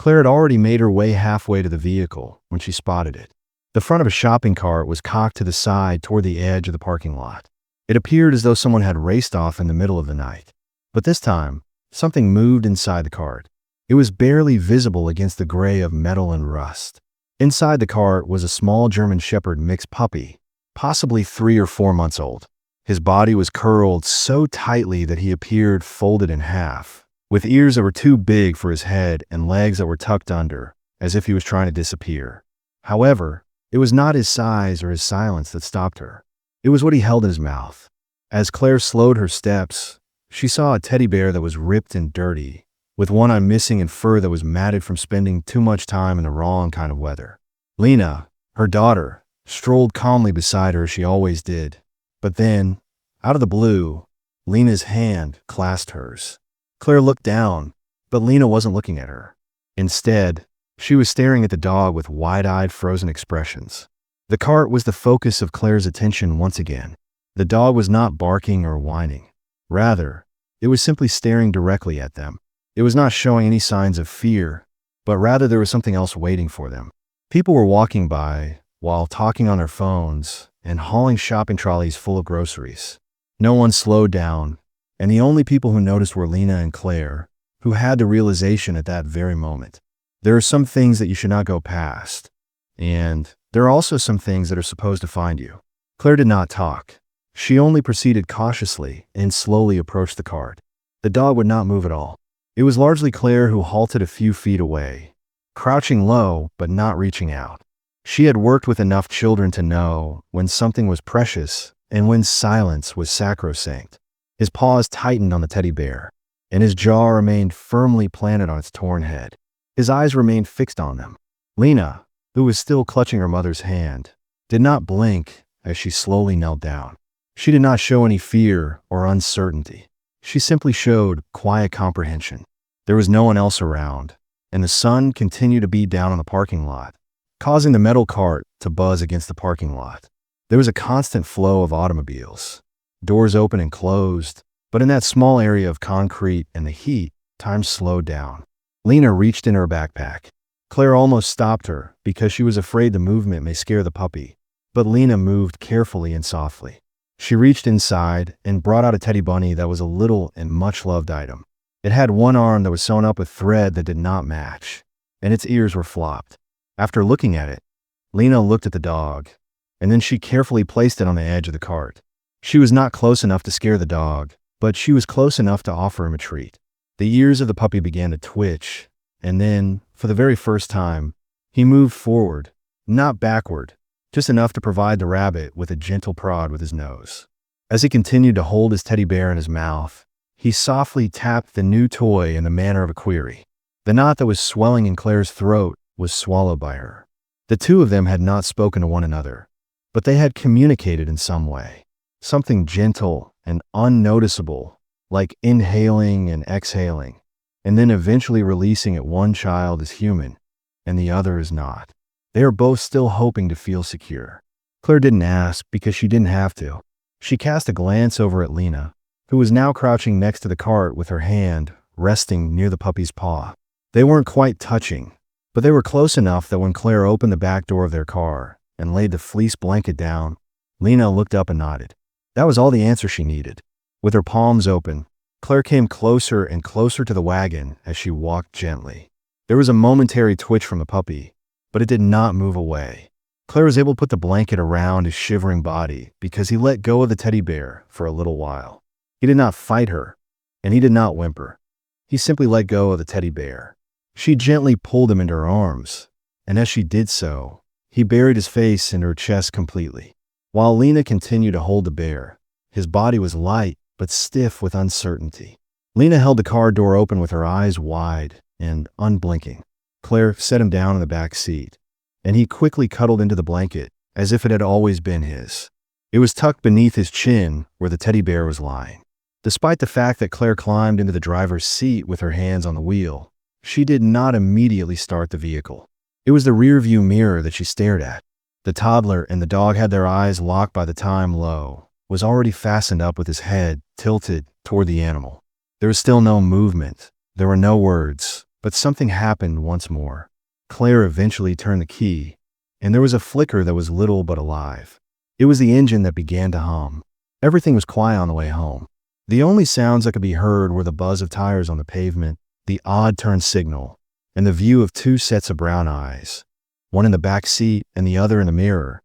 Claire had already made her way halfway to the vehicle when she spotted it. The front of a shopping cart was cocked to the side toward the edge of the parking lot. It appeared as though someone had raced off in the middle of the night. But this time, something moved inside the cart. It was barely visible against the gray of metal and rust. Inside the cart was a small German Shepherd mixed puppy, possibly 3 or 4 months old. His body was curled so tightly that he appeared folded in half, with ears that were too big for his head and legs that were tucked under, as if he was trying to disappear. However, it was not his size or his silence that stopped her. It was what he held in his mouth. As Claire slowed her steps, she saw a teddy bear that was ripped and dirty, with one eye missing and fur that was matted from spending too much time in the wrong kind of weather. Lena, her daughter, strolled calmly beside her as she always did. But then, out of the blue, Lena's hand clasped hers. Claire looked down, but Lena wasn't looking at her. Instead, she was staring at the dog with wide-eyed, frozen expressions. The cart was the focus of Claire's attention once again. The dog was not barking or whining. Rather, it was simply staring directly at them. It was not showing any signs of fear, but rather there was something else waiting for them. People were walking by while talking on their phones and hauling shopping trolleys full of groceries. No one slowed down, and the only people who noticed were Lena and Claire, who had the realization at that very moment. There are some things that you should not go past, and there are also some things that are supposed to find you. Claire did not talk. She only proceeded cautiously and slowly approached the cart. The dog would not move at all. It was largely Claire who halted a few feet away, crouching low but not reaching out. She had worked with enough children to know when something was precious and when silence was sacrosanct. His paws tightened on the teddy bear, and his jaw remained firmly planted on its torn head. His eyes remained fixed on them. Lena, who was still clutching her mother's hand, did not blink as she slowly knelt down. She did not show any fear or uncertainty. She simply showed quiet comprehension. There was no one else around, and the sun continued to beat down on the parking lot, causing the metal cart to buzz against the parking lot. There was a constant flow of automobiles. Doors opened and closed, but in that small area of concrete and the heat, time slowed down. Lena reached in her backpack. Claire almost stopped her because she was afraid the movement may scare the puppy, but Lena moved carefully and softly. She reached inside and brought out a teddy bunny that was a little and much-loved item. It had one arm that was sewn up with thread that did not match, and its ears were flopped. After looking at it, Lena looked at the dog, and then she carefully placed it on the edge of the cart. She was not close enough to scare the dog, but she was close enough to offer him a treat. The ears of the puppy began to twitch, and then, for the very first time, he moved forward, not backward, just enough to provide the rabbit with a gentle prod with his nose. As he continued to hold his teddy bear in his mouth, he softly tapped the new toy in the manner of a query. The knot that was swelling in Claire's throat was swallowed by her. The two of them had not spoken to one another, but they had communicated in some way. Something gentle and unnoticeable, like inhaling and exhaling, and then eventually releasing it. One child is human, and the other is not. They are both still hoping to feel secure. Claire didn't ask because she didn't have to. She cast a glance over at Lena, who was now crouching next to the cart with her hand resting near the puppy's paw. They weren't quite touching, but they were close enough that when Claire opened the back door of their car and laid the fleece blanket down, Lena looked up and nodded. That was all the answer she needed. With her palms open, Claire came closer and closer to the wagon as she walked gently. There was a momentary twitch from the puppy, but it did not move away. Claire was able to put the blanket around his shivering body because he let go of the teddy bear for a little while. He did not fight her, and he did not whimper. He simply let go of the teddy bear. She gently pulled him into her arms, and as she did so, he buried his face in her chest completely. While Lena continued to hold the bear, his body was light but stiff with uncertainty. Lena held the car door open with her eyes wide and unblinking. Claire set him down in the back seat, and he quickly cuddled into the blanket as if it had always been his. It was tucked beneath his chin where the teddy bear was lying. Despite the fact that Claire climbed into the driver's seat with her hands on the wheel, she did not immediately start the vehicle. It was the rearview mirror that she stared at. The toddler and the dog had their eyes locked by the time Lowe was already fastened up with his head tilted toward the animal. There was still no movement. There were no words, But something happened once more. Claire eventually turned the key, and there was a flicker that was little but alive. It was the engine that began to hum. Everything was quiet on the way home. The only sounds that could be heard were the buzz of tires on the pavement, the odd turn signal, and the view of two sets of brown eyes, one in the back seat and the other in the mirror,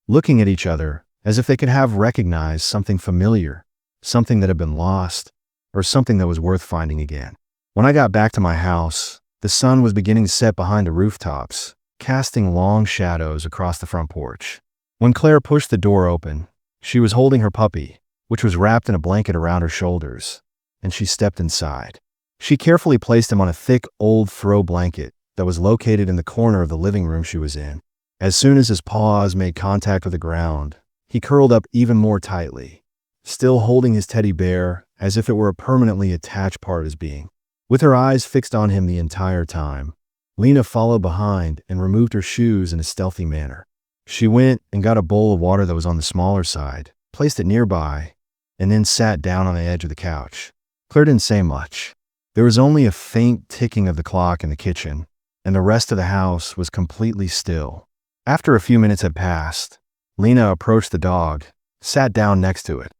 looking at each other as if they could have recognized something familiar, something that had been lost, or something that was worth finding again. When I got back to my house, the sun was beginning to set behind the rooftops, casting long shadows across the front porch. When Claire pushed the door open, she was holding her puppy, which was wrapped in a blanket around her shoulders, and she stepped inside. She carefully placed him on a thick, old throw blanket that was located in the corner of the living room she was in. As soon as his paws made contact with the ground, he curled up even more tightly, still holding his teddy bear as if it were a permanently attached part of his being. With her eyes fixed on him the entire time, Lena followed behind and removed her shoes in a stealthy manner. She went and got a bowl of water that was on the smaller side, placed it nearby, and then sat down on the edge of the couch. Claire didn't say much. There was only a faint ticking of the clock in the kitchen, and the rest of the house was completely still. After a few minutes had passed, Lena approached the dog, sat down next to it,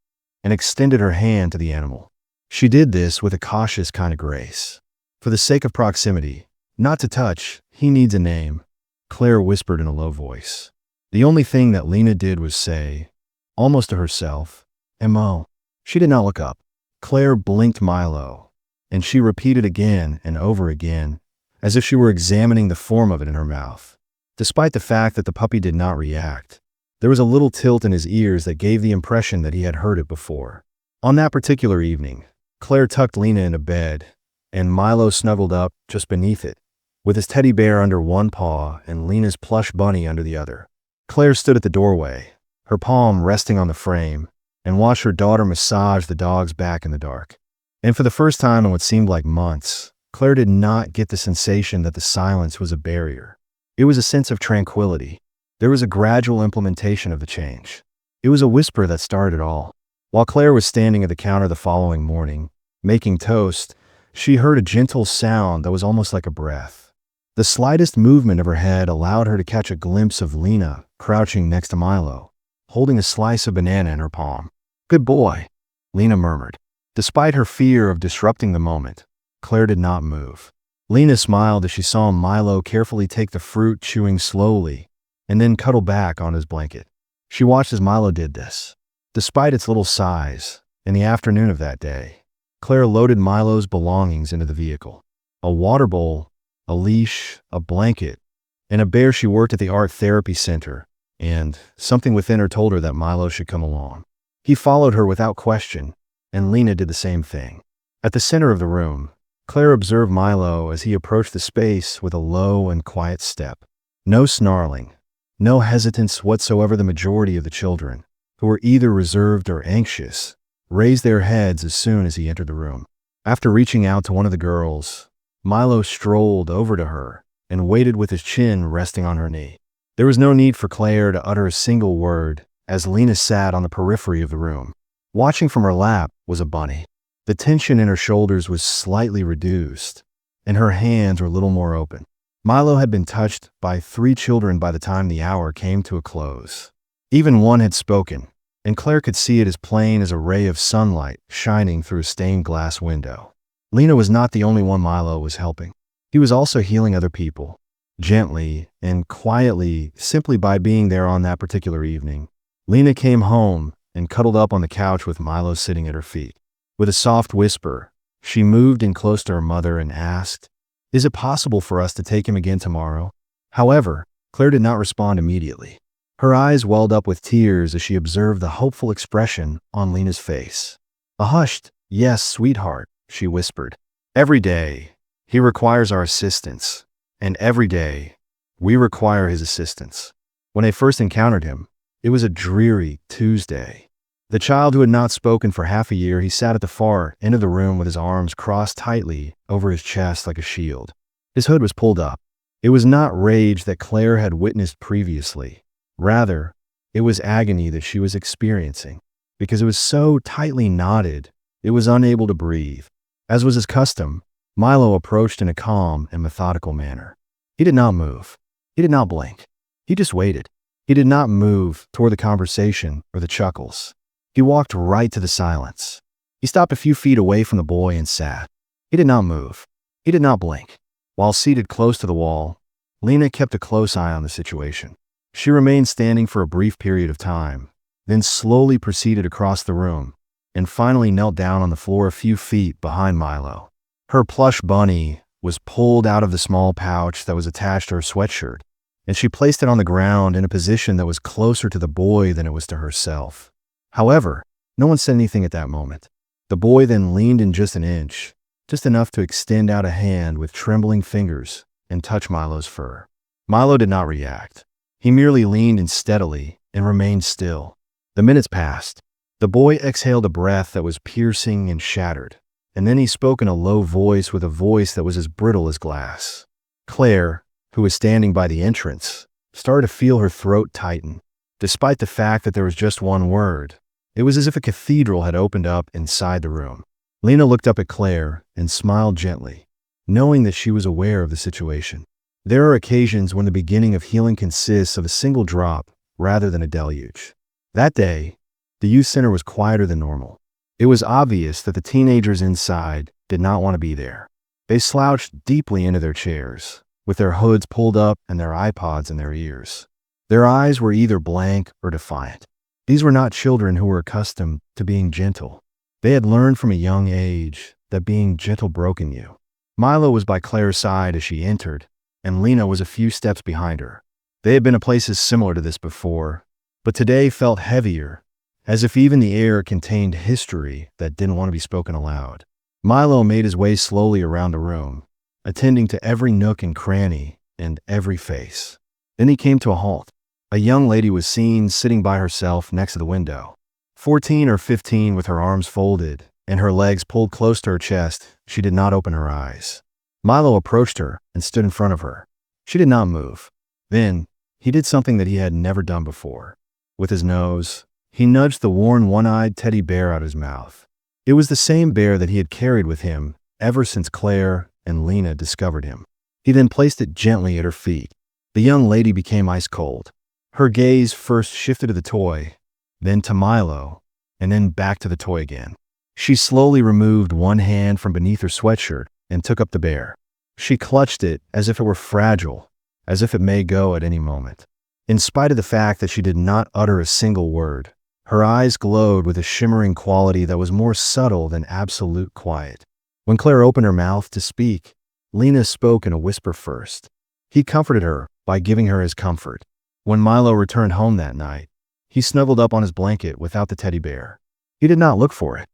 and extended her hand to the animal. She did this with a cautious kind of grace. For the sake of proximity, not to touch, he needs a name, Claire whispered in a low voice. The only thing that Lena did was say, almost to herself, M.O. She did not look up. Claire blinked Milo, and she repeated again and over again, as if she were examining the form of it in her mouth. Despite the fact that the puppy did not react, there was a little tilt in his ears that gave the impression that he had heard it before. On that particular evening, Claire tucked Lena into bed, and Milo snuggled up just beneath it, with his teddy bear under one paw and Lena's plush bunny under the other. Claire stood at the doorway, her palm resting on the frame, and watched her daughter massage the dog's back in the dark. And for the first time in what seemed like months, Claire did not get the sensation that the silence was a barrier. It was a sense of tranquility. There was a gradual implementation of the change. It was a whisper that started it all. While Claire was standing at the counter the following morning, making toast, she heard a gentle sound that was almost like a breath. The slightest movement of her head allowed her to catch a glimpse of Lena crouching next to Milo, holding a slice of banana in her palm. "Good boy," Lena murmured. Despite her fear of disrupting the moment, Claire did not move. Lena smiled as she saw Milo carefully take the fruit, chewing slowly, and then cuddle back on his blanket. She watched as Milo did this. Despite its little size, in the afternoon of that day, Claire loaded Milo's belongings into the vehicle. A water bowl, a leash, a blanket, and a bear she worked at the art therapy center, and something within her told her that Milo should come along. He followed her without question, and Lena did the same thing. At the center of the room, Claire observed Milo as he approached the space with a low and quiet step. No snarling, no hesitance whatsoever. The majority of the children, who were either reserved or anxious, raised their heads as soon as he entered the room. After reaching out to one of the girls, Milo strolled over to her and waited with his chin resting on her knee. There was no need for Claire to utter a single word as Lena sat on the periphery of the room. Watching from her lap was a bunny. The tension in her shoulders was slightly reduced, and her hands were a little more open. Milo had been touched by 3 children by the time the hour came to a close. Even one had spoken, and Claire could see it as plain as a ray of sunlight shining through a stained glass window. Lena was not the only one Milo was helping. He was also healing other people, gently and quietly, simply by being there on that particular evening. Lena came home and cuddled up on the couch with Milo sitting at her feet. With a soft whisper, she moved in close to her mother and asked, "Is it possible for us to take him again tomorrow?" However, Claire did not respond immediately. Her eyes welled up with tears as she observed the hopeful expression on Lena's face. A hushed, "Yes, sweetheart," she whispered. "Every day, he requires our assistance, and every day, we require his assistance." When they first encountered him, it was a dreary Tuesday. The child who had not spoken for half a year, he sat at the far end of the room with his arms crossed tightly over his chest like a shield. His hood was pulled up. It was not rage that Claire had witnessed previously. Rather, it was agony that she was experiencing. Because it was so tightly knotted, it was unable to breathe. As was his custom, Milo approached in a calm and methodical manner. He did not move. He did not blink. He just waited. He did not move toward the conversation or the chuckles. He walked right to the silence. He stopped a few feet away from the boy and sat. He did not move. He did not blink. While seated close to the wall, Lena kept a close eye on the situation. She remained standing for a brief period of time, then slowly proceeded across the room, and finally knelt down on the floor a few feet behind Milo. Her plush bunny was pulled out of the small pouch that was attached to her sweatshirt, and she placed it on the ground in a position that was closer to the boy than it was to herself. However, no one said anything at that moment. The boy then leaned in just an inch, just enough to extend out a hand with trembling fingers and touch Milo's fur. Milo did not react. He merely leaned in steadily and remained still. The minutes passed. The boy exhaled a breath that was piercing and shattered, and then he spoke in a low voice with a voice that was as brittle as glass. Claire, who was standing by the entrance, started to feel her throat tighten. Despite the fact that there was just one word, it was as if a cathedral had opened up inside the room. Lena looked up at Claire and smiled gently, knowing that she was aware of the situation. There are occasions when the beginning of healing consists of a single drop rather than a deluge. That day, the youth center was quieter than normal. It was obvious that the teenagers inside did not want to be there. They slouched deeply into their chairs, with their hoods pulled up and their iPods in their ears. Their eyes were either blank or defiant. These were not children who were accustomed to being gentle. They had learned from a young age that being gentle broke in you. Milo was by Claire's side as she entered, and Lena was a few steps behind her. They had been to places similar to this before, but today felt heavier, as if even the air contained history that didn't want to be spoken aloud. Milo made his way slowly around the room, attending to every nook and cranny and every face. Then he came to a halt. A young lady was seen sitting by herself next to the window. 14 or 15, with her arms folded and her legs pulled close to her chest, she did not open her eyes. Milo approached her and stood in front of her. She did not move. Then, he did something that he had never done before. With his nose, he nudged the worn one-eyed teddy bear out of his mouth. It was the same bear that he had carried with him ever since Claire and Lena discovered him. He then placed it gently at her feet. The young lady became ice cold. Her gaze first shifted to the toy, then to Milo, and then back to the toy again. She slowly removed one hand from beneath her sweatshirt and took up the bear. She clutched it as if it were fragile, as if it may go at any moment. In spite of the fact that she did not utter a single word, her eyes glowed with a shimmering quality that was more subtle than absolute quiet. When Claire opened her mouth to speak, Lena spoke in a whisper first. He comforted her by giving her his comfort. When Milo returned home that night, he snuggled up on his blanket without the teddy bear. He did not look for it,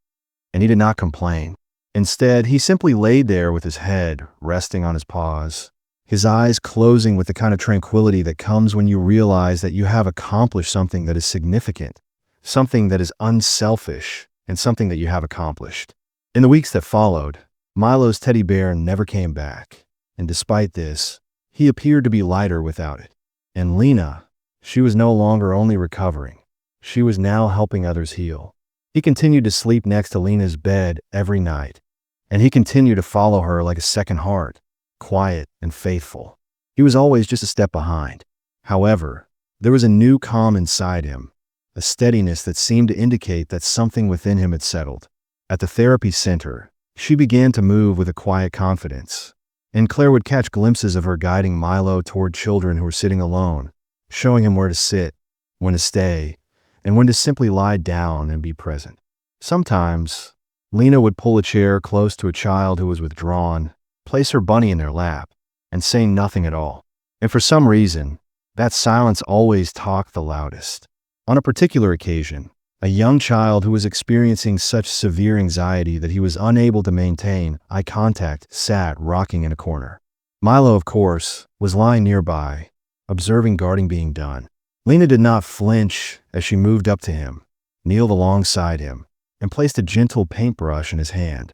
and he did not complain. Instead, he simply laid there with his head resting on his paws, his eyes closing with the kind of tranquility that comes when you realize that you have accomplished something that is significant, something that is unselfish, and something that you have accomplished. In the weeks that followed, Milo's teddy bear never came back, and despite this, he appeared to be lighter without it. And Lena, she was no longer only recovering. She was now helping others heal. He continued to sleep next to Lena's bed every night, and he continued to follow her like a second heart, quiet and faithful. He was always just a step behind. However, there was a new calm inside him, a steadiness that seemed to indicate that something within him had settled. At the therapy center, she began to move with a quiet confidence, and Claire would catch glimpses of her guiding Milo toward children who were sitting alone, showing him where to sit, when to stay, and when to simply lie down and be present. Sometimes, Lena would pull a chair close to a child who was withdrawn, place her bunny in their lap, and say nothing at all. And for some reason, that silence always talked the loudest. On a particular occasion, a young child who was experiencing such severe anxiety that he was unable to maintain eye contact sat rocking in a corner. Milo, of course, was lying nearby, observing guarding being done. Lena did not flinch as she moved up to him, kneeled alongside him, and placed a gentle paintbrush in his hand.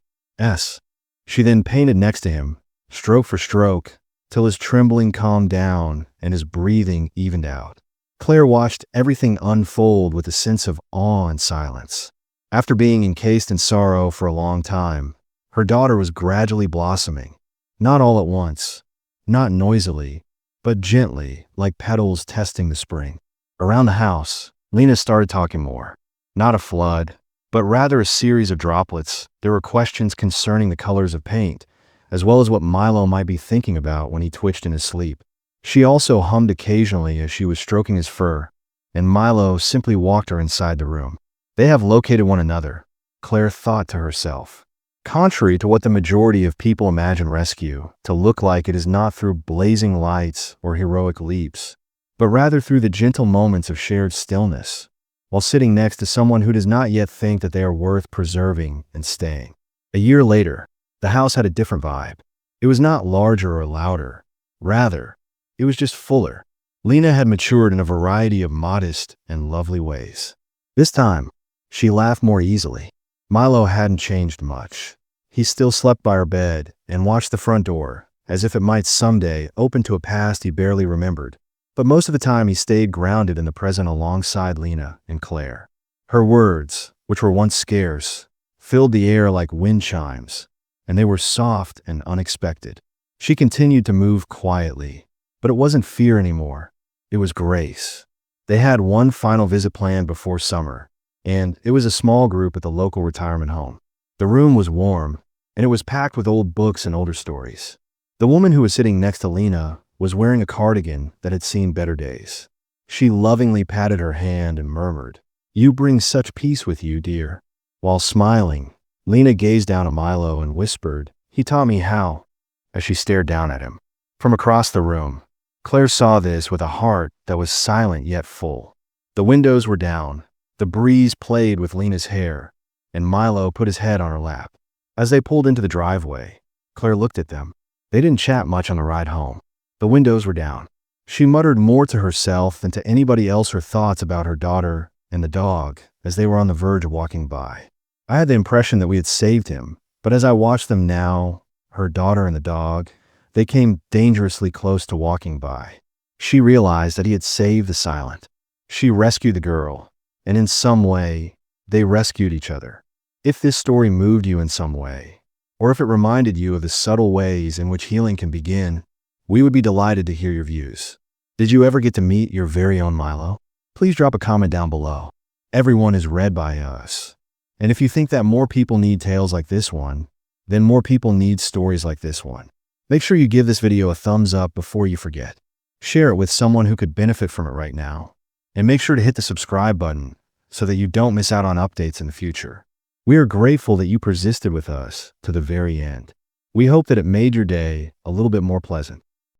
She then painted next to him, stroke for stroke, till his trembling calmed down and his breathing evened out. Claire watched everything unfold with a sense of awe and silence. After being encased in sorrow for a long time, Her daughter was gradually blossoming, not all at once, not noisily, but gently, like petals testing the spring. Around the house, Lena started talking more. Not a flood, but rather a series of droplets. There were questions concerning the colors of paint, as well as what Milo might be thinking about when he twitched in his sleep. She also hummed occasionally as she was stroking his fur, and Milo simply walked her inside the room. They have located one another, Claire thought to herself. Contrary to what the majority of people imagine rescue to look like, it is not through blazing lights or heroic leaps, but rather through the gentle moments of shared stillness, while sitting next to someone who does not yet think that they are worth preserving and staying. A year later, the house had a different vibe. It was not larger or louder. Rather, it was just fuller. Lena had matured in a variety of modest and lovely ways. This time, she laughed more easily. Milo hadn't changed much. He still slept by her bed and watched the front door, as if it might someday open to a past he barely remembered. But most of the time he stayed grounded in the present alongside Lena and Claire. Her words, which were once scarce, filled the air like wind chimes, and they were soft and unexpected. She continued to move quietly, but it wasn't fear anymore. It was grace. They had one final visit planned before summer, and it was a small group at the local retirement home. The room was warm, and it was packed with old books and older stories. The woman who was sitting next to Lena was wearing a cardigan that had seen better days. She lovingly patted her hand and murmured, "You bring such peace with you, dear." While smiling, Lena gazed down at Milo and whispered, "He taught me how," as she stared down at him. From across the room, Claire saw this with a heart that was silent yet full. The windows were down, the breeze played with Lena's hair, and Milo put his head on her lap. As they pulled into the driveway, Claire looked at them. They didn't chat much on the ride home. The windows were down. She muttered more to herself than to anybody else her thoughts about her daughter and the dog as they were on the verge of walking by. I had the impression that we had saved him, but as I watched them now, her daughter and the dog, they came dangerously close to walking by. She realized that he had saved the silent. She rescued the girl, and in some way, they rescued each other. If this story moved you in some way, or if it reminded you of the subtle ways in which healing can begin, we would be delighted to hear your views. Did you ever get to meet your very own Milo? Please drop a comment down below. Everyone is read by us. And if you think that more people need tales like this one, then more people need stories like this one. Make sure you give this video a thumbs up before you forget. Share it with someone who could benefit from it right now. And make sure to hit the subscribe button so that you don't miss out on updates in the future. We are grateful that you persisted with us to the very end. We hope that it made your day a little bit more pleasant.